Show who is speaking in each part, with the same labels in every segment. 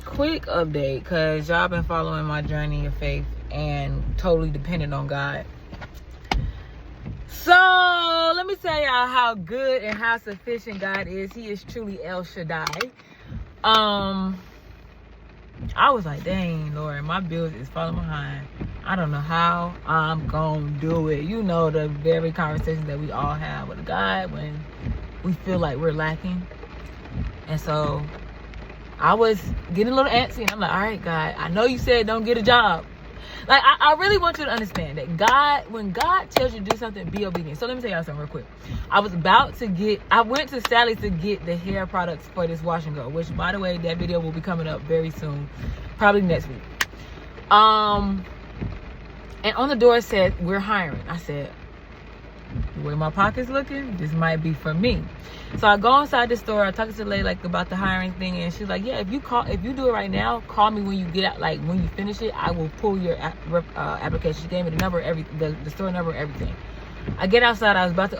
Speaker 1: quick update, because y'all been following my journey of faith and totally dependent on God. So let me tell y'all how good and how sufficient God is. He is truly El Shaddai. I was like, dang, Lord, my bills is falling behind. I don't know how I'm gonna do it. You know, the very conversations that we all have with God when we feel like we're lacking. And so I was getting a little antsy, and I'm like, all right, God, I know you said don't get a job. Like, I really want you to understand that God, when God tells you to do something, be obedient. So let me tell y'all something real quick. I went to Sally's to get the hair products for this wash and go, which, by the way, that video will be coming up very soon, probably next week. And on the door it said, we're hiring. I said, the way my pocket's looking, this might be for me. So I go inside the store. I talk to the lady like about the hiring thing, and she's like, yeah, if you do it right now, call me when you get out, like when you finish it, I will pull your application. She gave me the number, the store number, everything. I get outside. I was about to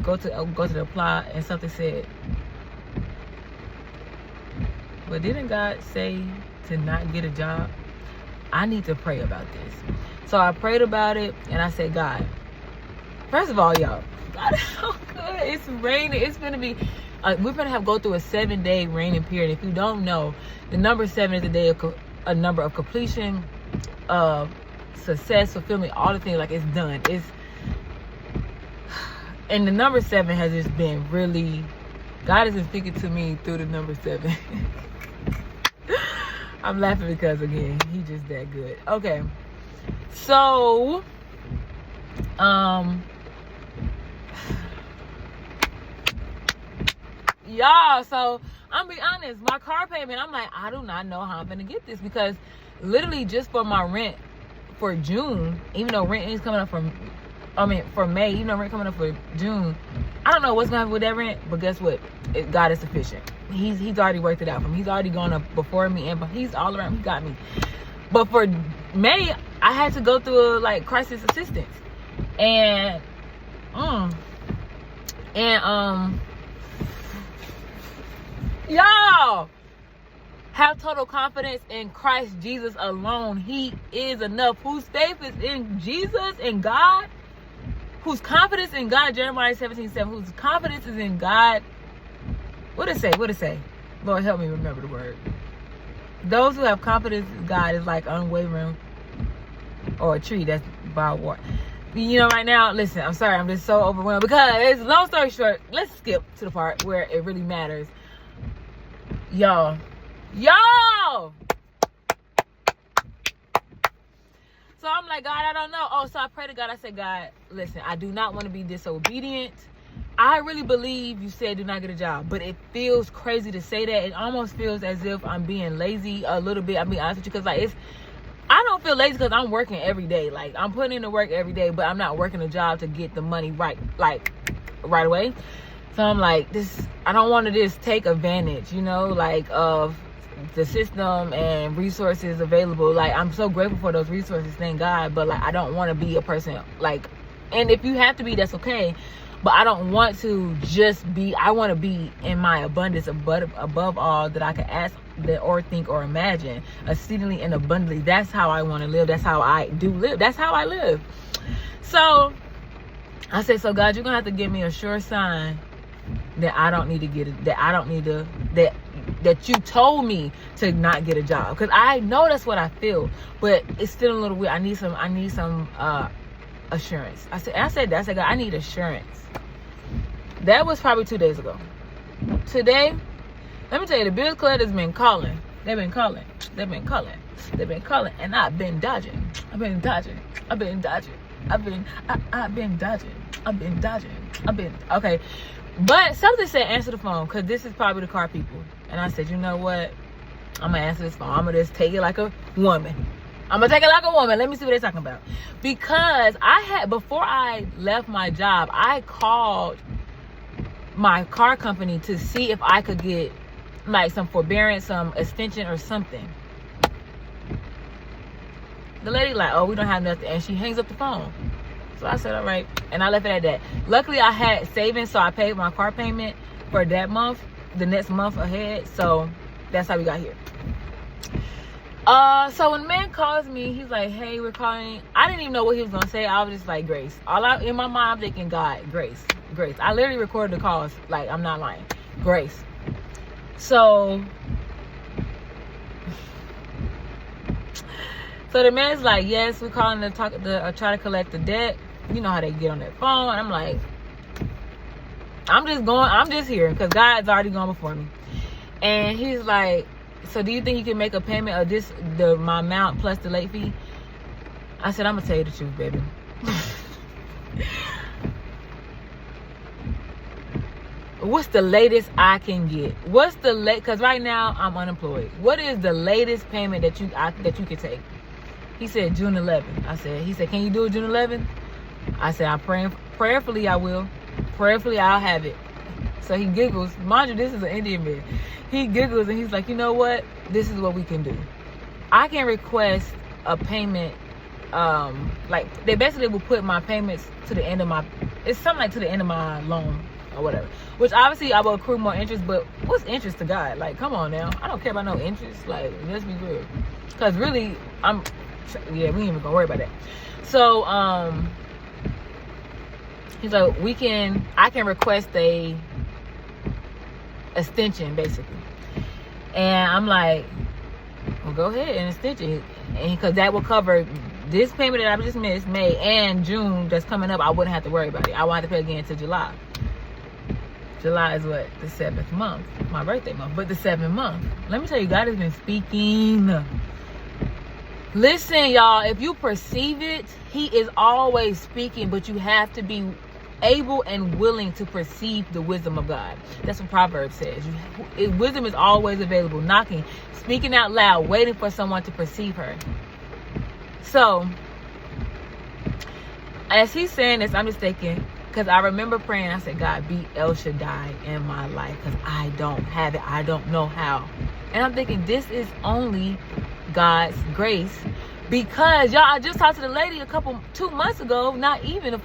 Speaker 1: go to the apply, and something said, but didn't God say to not get a job? I need to pray about this. So I prayed about it, and I said, God, first of all, y'all, God is so good. It's raining. It's going to be, we're going to go through a 7-day raining period. If you don't know, the number 7 is a number of completion, success, fulfillment, all the things. Like, it's done. And the number 7 has just been really, God has been speaking to me through the number 7. I'm laughing because, again, he's just that good. Okay. So, y'all, so I'm be honest, my car payment, I'm like, I do not know how I'm gonna get this, because literally just for my rent for June, even though rent is coming up for May, even though rent coming up for June, I don't know what's gonna happen with that rent, but guess what? God is sufficient. He's already worked it out for me. He's already gone up before me, and he's all around. He got me. But for May, I had to go through a crisis assistance, and y'all, have total confidence in Christ Jesus alone. He is enough. Whose faith is in Jesus and God, whose confidence in God, Jeremiah 17:7, whose confidence is in God. What it say? Lord, help me remember the word. Those who have confidence in God is like unwavering, or a tree that's by water. You know, right now, listen, I'm sorry, I'm just so overwhelmed, because, long story short, let's skip to the part where it really matters. Y'all. So I'm like, God, I don't know. Oh, so I pray to God. I said, God, listen, I do not want to be disobedient. I really believe you said do not get a job, but it feels crazy to say that. It almost feels as if I'm being lazy a little bit. I'll be honest with you, because I don't feel lazy because I'm working every day. Like, I'm putting in the work every day, but I'm not working a job to get the money right away. So I'm like, I don't want to just take advantage, of the system and resources available. Like, I'm so grateful for those resources, thank God. But I don't want to be a person and if you have to be, that's okay. But I don't want to just be, I want to be in my abundance above all that I can ask or think or imagine, exceedingly and abundantly. That's how I want to live. That's how I do live. That's how I live. So I said, so God, you're going to have to give me a sure sign that I don't need to get it, that you told me to not get a job. Because I know that's what I feel, but it's still a little weird. I need some assurance. I said, God, I need assurance. That was probably 2 days ago. Today, let me tell you, the bill collector's been calling. They've been calling, and I've been dodging. Okay. But something said answer the phone, because this is probably the car people. And I said, you know what? I'm going to answer this phone. I'm going to just take it like a woman. Let me see what they're talking about. Because before I left my job, I called my car company to see if I could get some forbearance, some extension or something. The lady oh, we don't have nothing. And she hangs up the phone. So I said, all right. And I left it at that. Luckily, I had savings, so I paid my car payment for that month, the next month ahead. So that's how we got here. So when the man calls me, he's like, hey, we're calling. I didn't even know what he was gonna say. I was just like, Grace. In my mind, I'm thinking, God, Grace. I literally recorded the calls. Like, I'm not lying. Grace. So the man's like, yes, we're calling to try to collect the debt. You know how they get on their phone. I'm like, I'm just here because God's already gone before me. And he's like, so do you think you can make a payment of my amount plus the late fee? I said, I'm gonna tell you the truth, baby. What's the latest I can get? Because right now I'm unemployed. What is the latest payment that you can take? He said June 11th. He said, can you do it June 11th? I said, prayerfully I will. Prayerfully I'll have it. So he giggles. Mind you, this is an Indian man. He giggles and he's like, you know what? This is what we can do. I can request a payment. Like they basically will put my payments to the end of it's something like to the end of my loan or whatever. Which obviously I will accrue more interest, but what's interest to God? Like, come on now. I don't care about no interest. Like, let's be real. Because really, we ain't even gonna worry about that. So, he's like, I can request a extension, basically. And I'm like, well, go ahead and extension. And because that will cover this payment that I just missed, May and June that's coming up. I wouldn't have to worry about it. I won't have to pay again until July. July is what? The 7th month. My birthday month. But the 7th month. Let me tell you, God has been speaking. Listen, y'all, if you perceive it, he is always speaking, but you have to be able and willing to perceive the wisdom of God. That's what Proverbs says. Wisdom is always available, knocking, speaking out loud, waiting for someone to perceive her. So, as he's saying this, I'm just thinking, because I remember praying, I said, God, be El Shaddai in my life, because I don't have it. I don't know how. And I'm thinking, this is only God's grace. Because, y'all, I just talked to the lady 2 months ago, not even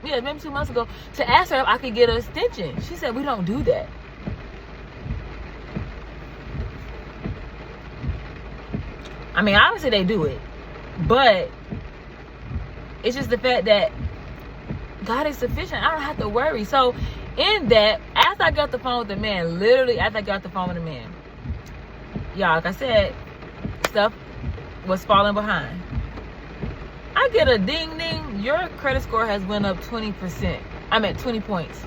Speaker 1: maybe 2 months ago, to ask her if I could get an extension. She said, we don't do that. I mean, obviously they do it. But it's just the fact that God is sufficient. I don't have to worry. So, in that, after I got the phone with the man, literally after I got the phone with the man, y'all, like I said, stuff was falling behind. I get a ding ding. Your credit score has went up 20%. I'm at 20 points.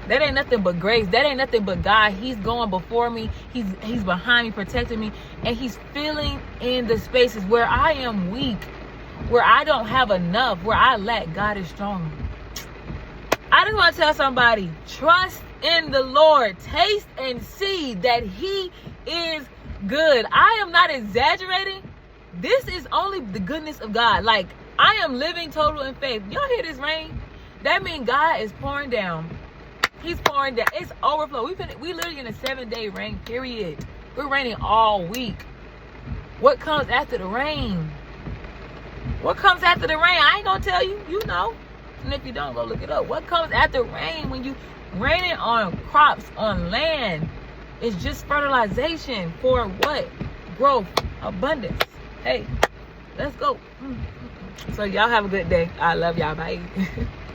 Speaker 1: That ain't nothing but grace. That ain't nothing but God. He's going before me. He's behind me, protecting me. And he's filling in the spaces where I am weak, where I don't have enough, where I lack. God is strong. I just want to tell somebody, trust in the Lord. Taste and see that he is good. I am not exaggerating. This is only the goodness of God. Like, I am living total in faith. Y'all hear this rain? That means God is pouring down. He's pouring down. It's overflow. We literally in a 7-day rain period. We're raining all week. What comes after the rain? What comes after the rain? I ain't gonna tell you. You know. And if you don't, go look it up. What comes after rain when you raining on crops, on land? It's just fertilization for what? Growth, abundance. Hey, let's go. So y'all have a good day. I love y'all. Bye.